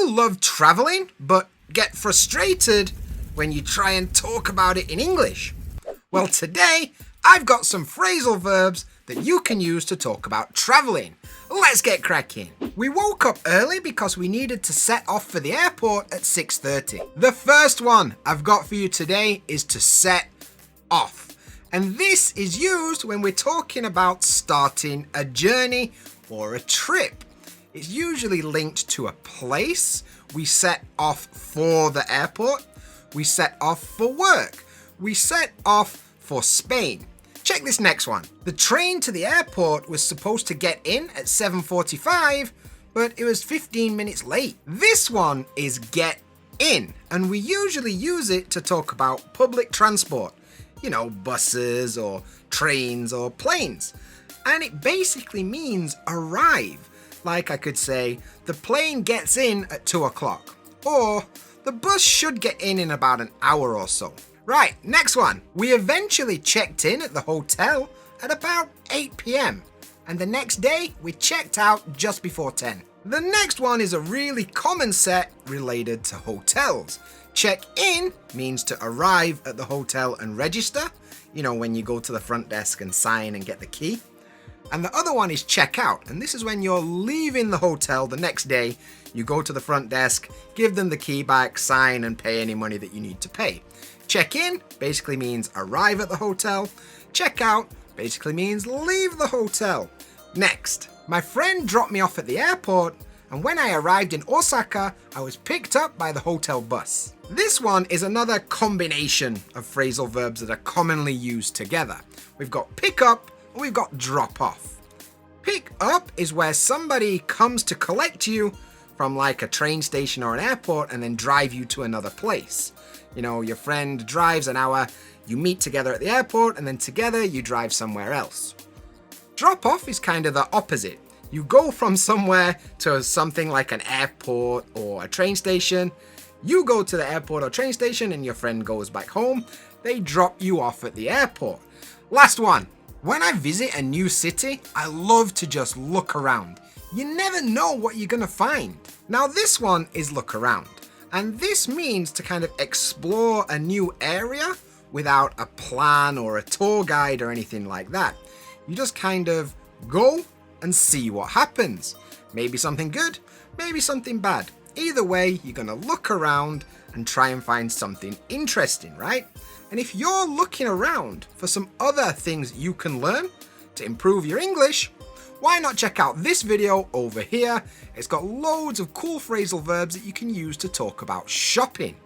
you love traveling but get frustrated when you try and talk about it in English? Well, today I've got some phrasal verbs that you can use to talk about traveling. Let's get cracking. We woke up early because we needed to set off for the airport at 6:30. The first one I've got for you today is to set off. And this is used when we're talking about starting a journey or a trip. It's usually linked to a place. We set off for the airport. We set off for work. We set off for Spain. Check this next one. The train to the airport was supposed to get in at 7:45, but it was 15 minutes late. This one is get in, and we usually use it to talk about public transport. You know, buses or trains or planes. And it basically means arrive. Like I could say, the plane gets in at 2 o'clock. Or the bus should get in about an hour or so. Right, next one. We eventually checked in at the hotel at about 8 p.m. And the next day, we checked out just before 10. The next one is a really common set related to hotels. Check in means to arrive at the hotel and register. You know, when you go to the front desk and sign and get the key. And the other one is check out. And this is when you're leaving the hotel the next day. You go to the front desk, give them the key back, sign and pay any money that you need to pay. Check in basically means arrive at the hotel. Check out basically means leave the hotel. Next, my friend dropped me off at the airport, and when I arrived in Osaka, I was picked up by the hotel bus. This one is another combination of phrasal verbs that are commonly used together. We've got pick up and we've got drop off. Pick up is where somebody comes to collect you from like a train station or an airport and then drive you to another place. You know, your friend drives an hour, you meet together at the airport, and then together you drive somewhere else. Drop off is kind of the opposite. You go from somewhere to something like an airport or a train station. You go to the airport or train station and your friend goes back home. They drop you off at the airport. Last one. When I visit a new city, I love to just look around. You never know what you're gonna find. Now this one is look around. And this means to kind of explore a new area without a plan or a tour guide or anything like that. You just kind of go and see what happens. Maybe something good, maybe something bad. Either way, you're gonna look around and try and find something interesting, right? And if you're looking around for some other things you can learn to improve your English, why not check out this video over here? It's got loads of cool phrasal verbs that you can use to talk about shopping.